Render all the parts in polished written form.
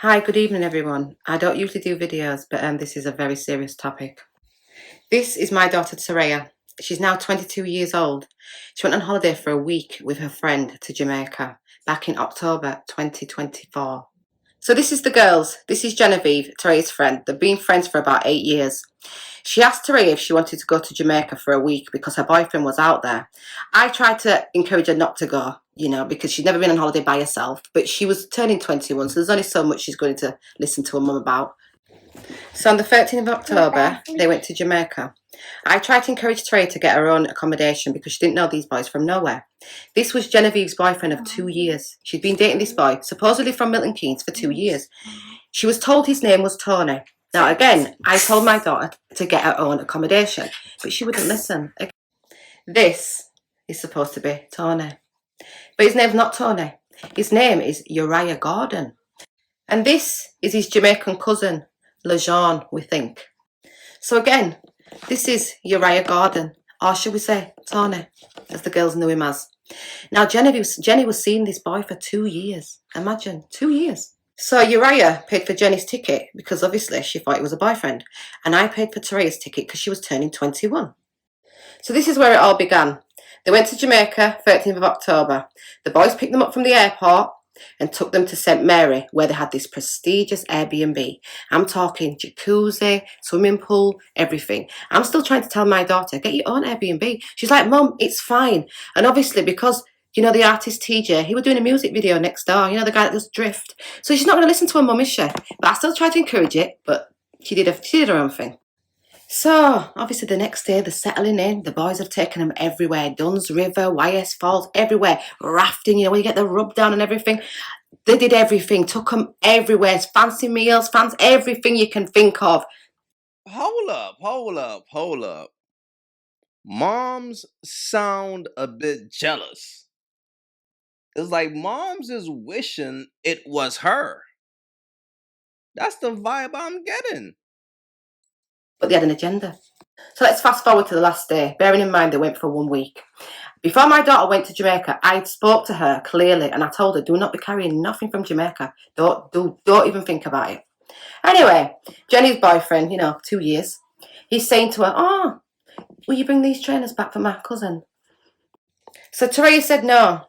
Hi, good evening, everyone. I don't usually do videos, but this is a very serious topic. This is my daughter, Taraya. She's now 22 years old. She went on holiday for a week with her friend to Jamaica back in October 2024. So this is the girls. This is Genevieve, Taraya's friend. They've been friends for about 8 years. She asked Taraya if she wanted to go to Jamaica for a week because her boyfriend was out there. I tried to encourage her not to go, because she'd never been on holiday by herself, but she was turning 21, so there's only so much she's going to listen to her mum about. So on the 13th of October, they went to Jamaica. I tried to encourage Taraya to get her own accommodation because she didn't know these boys from nowhere. This was Genevieve's boyfriend of 2 years. She'd been dating this boy, supposedly from Milton Keynes, for 2 years. She was told his name was Tony. Now, again, I told my daughter to get her own accommodation, but she wouldn't listen. This is supposed to be Tony. But his name's not Tony. His name is Uriah Gordon. And this is his Jamaican cousin, LeJean, we think. So again, this is Uriah Gordon, or should we say Tony, as the girls knew him as. Now, Jenny was seeing this boy for 2 years. Imagine, 2 years. So Uriah paid for Jenny's ticket because obviously she thought it was a boyfriend. And I paid for Taraya's ticket because she was turning 21. So this is where it all began. They went to Jamaica, 13th of October. The boys picked them up from the airport and took them to St. Mary, where they had this prestigious Airbnb. I'm talking jacuzzi, swimming pool, everything. I'm still trying to tell my daughter, get your own Airbnb. She's like, Mum, it's fine. And obviously because the artist TJ, he was doing a music video next door, the guy that does Drift. So she's not going to listen to her mum, is she? But I still tried to encourage it, but she did her own thing. So, obviously the next day they're settling in. The boys have taken them everywhere. Duns River, YS Falls, everywhere. Rafting, where you get the rub down and everything. They did everything, took them everywhere. Fancy meals, everything you can think of. Hold up. Moms sound a bit jealous. It's like moms is wishing it was her. That's the vibe I'm getting. But they had an agenda. So let's fast forward to the last day, bearing in mind they went for 1 week. Before my daughter went to Jamaica, I spoke to her clearly and I told her, do not be carrying nothing from Jamaica. Don't even think about it. Anyway, Jenny's boyfriend, 2 years, he's saying to her, oh, will you bring these trainers back for my cousin? So Taraya said no,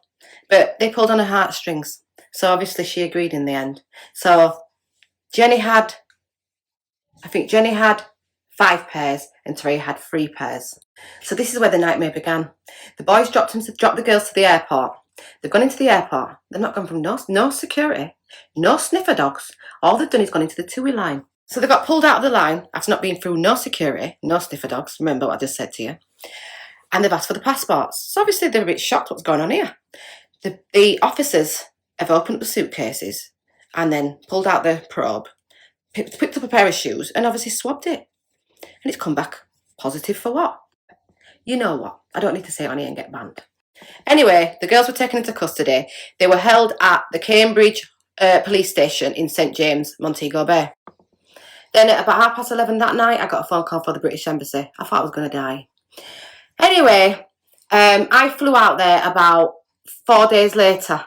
but they pulled on her heartstrings. So obviously she agreed in the end. So Jenny had 5 pairs and Taraya had 3 pairs. So this is where the nightmare began. The boys dropped the girls to the airport. They've gone into the airport. They've not gone from no security, no sniffer dogs. All they've done is gone into the TUI line. So they got pulled out of the line after not being through no security, no sniffer dogs. Remember what I just said to you. And they've asked for the passports. So obviously they're a bit shocked what's going on here. The officers have opened up the suitcases and then pulled out the probe, picked up a pair of shoes and obviously swabbed it. And it's come back positive for what? You know what? I don't need to say it on here and get banned. Anyway, the girls were taken into custody. They were held at the Cambridge police station in St. James, Montego Bay. Then at about 11:30 that night, I got a phone call from the British Embassy. I thought I was going to die. Anyway, I flew out there about 4 days later,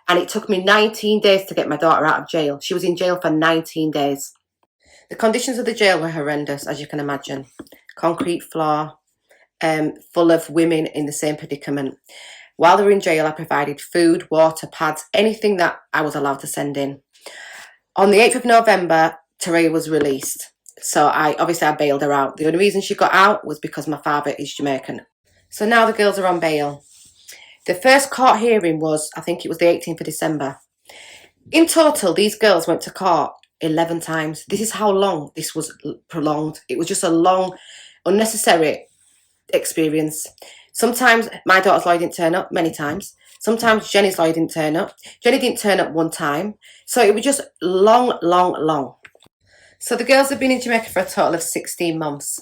and it took me 19 days to get my daughter out of jail. She was in jail for 19 days. The conditions of the jail were horrendous, as you can imagine. Concrete floor, full of women in the same predicament. While they were in jail, I provided food, water, pads, anything that I was allowed to send in. On the 8th of November, Taraya was released. So I bailed her out. The only reason she got out was because my father is Jamaican. So now the girls are on bail. The first court hearing was, I think it was the 18th of December. In total, these girls went to court 11 times. This is how long this was prolonged. It was just a long, unnecessary experience. Sometimes my daughter's lawyer didn't turn up, many times. Sometimes Jenny's lawyer didn't turn up. Jenny didn't turn up 1 time. So it was just long. So the girls have been in Jamaica for a total of 16 months.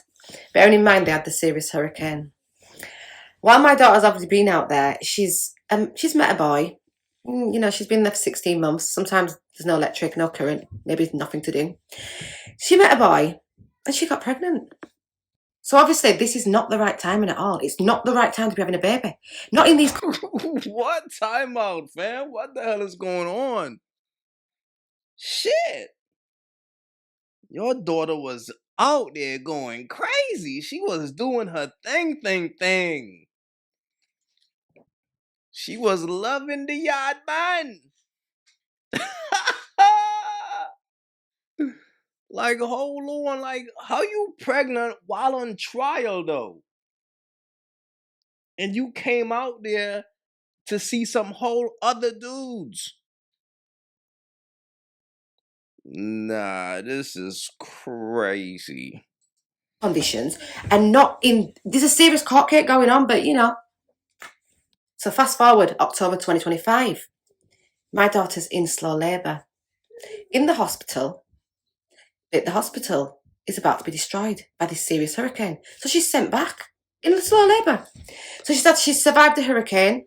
Bearing in mind they had the serious hurricane. While my daughter's obviously been out there, she's met a boy. She's been there for 16 months. Sometimes there's no electric, no current, maybe nothing to do. She met a boy and she got pregnant. So obviously this is not the right timing at all. It's not the right time to be having a baby. Not in these... What? Time out, fam. What the hell is going on? shit. Your daughter was out there going crazy. She was doing her thing. She was loving the yard man. Like, hold on. Like, how you pregnant while on trial, though? And you came out there to see some whole other dudes. Nah, this is crazy. Conditions, and not in. There's a serious court case going on, but you know. So fast forward October 2025. My daughter's in slow labour. In the hospital, the hospital is about to be destroyed by this serious hurricane. So she's sent back in slow labour. So she said she's survived the hurricane,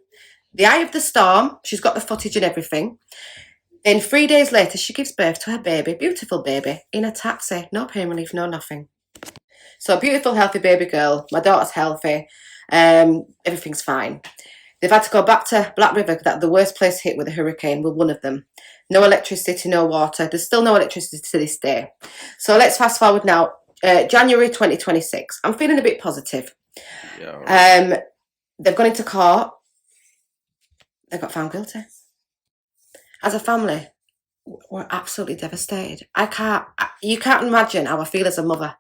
the eye of the storm. She's got the footage and everything. Then 3 days later, she gives birth to her baby, beautiful baby, in a taxi. No pain relief, no nothing. So beautiful, healthy baby girl. My daughter's healthy. Everything's fine. They've had to go back to Black River, that the worst place hit with a hurricane, were one of them. No electricity, no water. There's still no electricity to this day. So let's fast forward now. January 2026. I'm feeling a bit positive. Yeah. They've gone into court. They got found guilty. As a family, we're absolutely devastated. You can't imagine how I feel as a mother.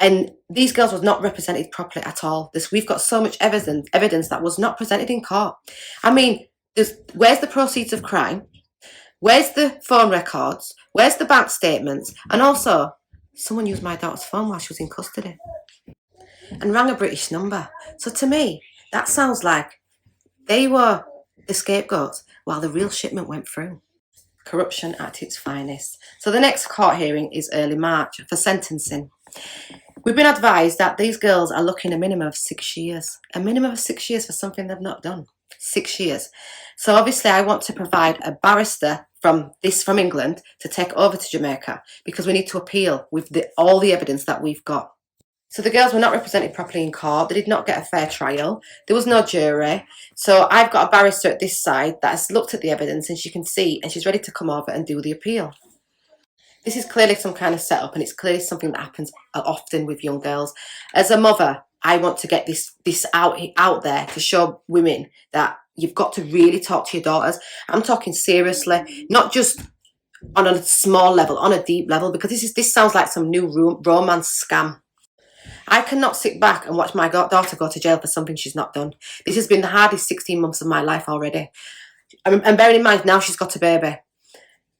And these girls was not represented properly at all. We've got so much evidence that was not presented in court. I mean, where's the proceeds of crime? Where's the phone records? Where's the bank statements? And also, someone used my daughter's phone while she was in custody and rang a British number. So to me, that sounds like they were the scapegoats while the real shipment went through. Corruption at its finest. So the next court hearing is early March for sentencing. We've been advised that these girls are looking a minimum of 6 years. A minimum of 6 years for something they've not done. 6 years. So obviously I want to provide a barrister from England to take over to Jamaica because we need to appeal with all the evidence that we've got. So the girls were not represented properly in court. They did not get a fair trial. There was no jury. So I've got a barrister at this side that has looked at the evidence and she can see and she's ready to come over and do the appeal. This is clearly some kind of setup, and it's clearly something that happens often with young girls. As a mother, I want to get this out there to show women that you've got to really talk to your daughters. I'm talking seriously, not just on a small level, on a deep level, because this sounds like some new romance scam. I cannot sit back and watch my daughter go to jail for something she's not done. This has been the hardest 16 months of my life already. And bearing in mind, now she's got a baby.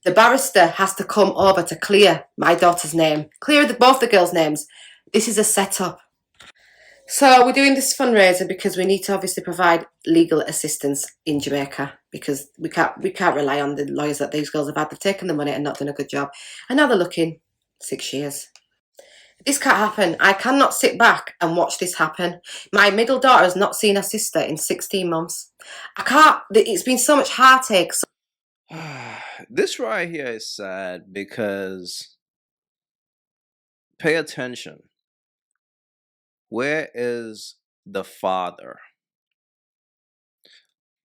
The barrister has to come over to clear my daughter's name, clear both the girls' names. This is a setup. So we're doing this fundraiser because we need to obviously provide legal assistance in Jamaica because we can't rely on the lawyers that these girls have had. They've taken the money and not done a good job. And now they're looking 6 years. This can't happen. I cannot sit back and watch this happen. My middle daughter has not seen her sister in 16 months. I can't. It's been so much heartache. This right here is sad because pay attention. Where is the father?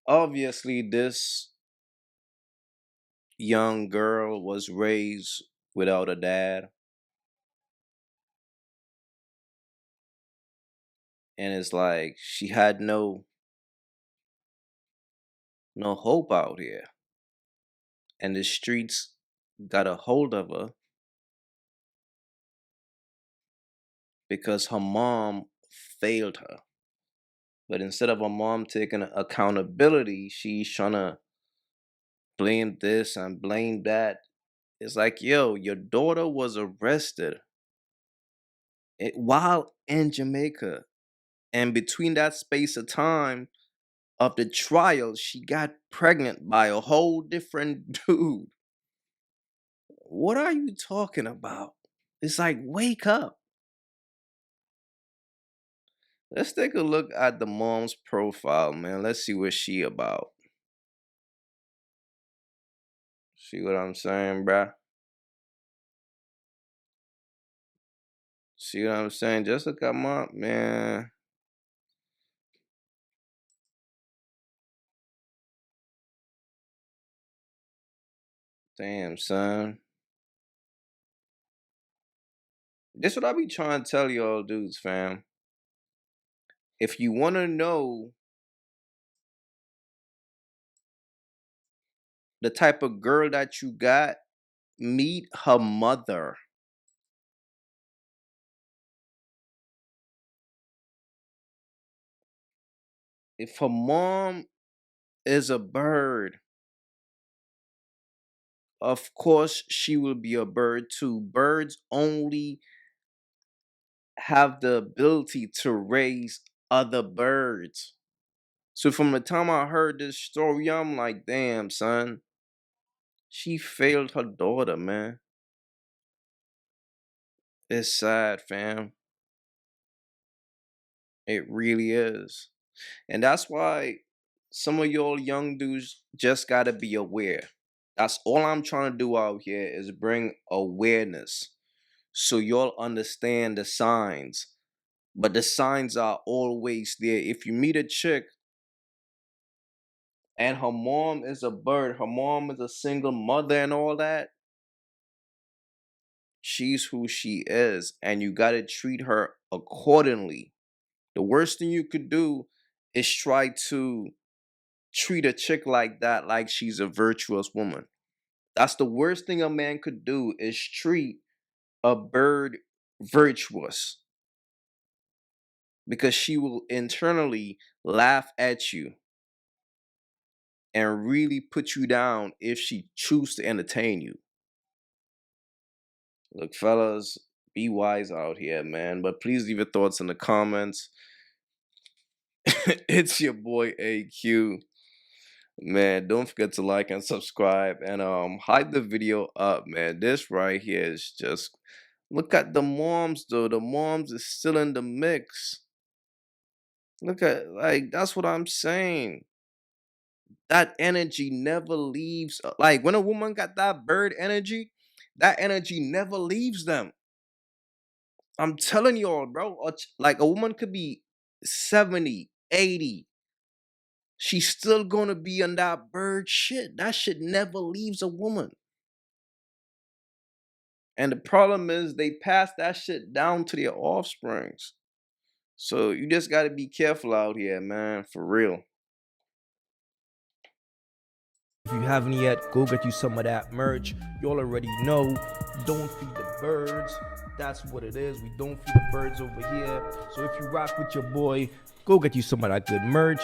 Obviously, this young girl was raised without a dad. And it's like she had no hope out here. And the streets got a hold of her because her mom failed her. But instead of her mom taking accountability, she's trying to blame this and blame that. It's like, yo, your daughter was arrested while in Jamaica. And between that space of time of the trial, she got pregnant by a whole different dude. What are you talking about? It's like, wake up. Let's take a look at the mom's profile, man. Let's see what she about. See what I'm saying, bruh? See what I'm saying? Just look at mom, man. Damn, son. This what I be trying to tell y'all dudes, fam. If you want to know the type of girl that you got, meet her mother. If her mom is a bird, of course she will be a bird too. Birds only have the ability to raise other birds. So from the time I heard this story, I'm like, damn, son, she failed her daughter, man. It's sad, fam. It really is. And that's why some of y'all young dudes just gotta be aware. That's all I'm trying to do out here is bring awareness so y'all understand the signs. But the signs are always there. If you meet a chick and her mom is a bird, her mom is a single mother and all that, she's who she is, and you gotta treat her accordingly. The worst thing you could do is try to treat a chick like that like she's a virtuous woman. That's the worst thing a man could do is treat a bird virtuous, because she will internally laugh at you and really put you down if she chooses to entertain you. Look, fellas, be wise out here, man. But please leave your thoughts in the comments. It's your boy AyeQ. Man, don't forget to like and subscribe and hype the video up, man. This right here is just, look at the moms though. The moms is still in the mix. Look at, like, that's what I'm saying. That energy never leaves. Like when a woman got that bird energy, that energy never leaves them. I'm telling y'all, bro. Like a woman could be 70, 80. She's still gonna be on that bird shit. That shit never leaves a woman. And the problem is they pass that shit down to their offsprings. So you just gotta be careful out here, man. For real. If you haven't yet, go get you some of that merch. Y'all already know, don't feed the birds. That's what it is. We don't feed the birds over here. So if you rock with your boy, go get you some of that good merch.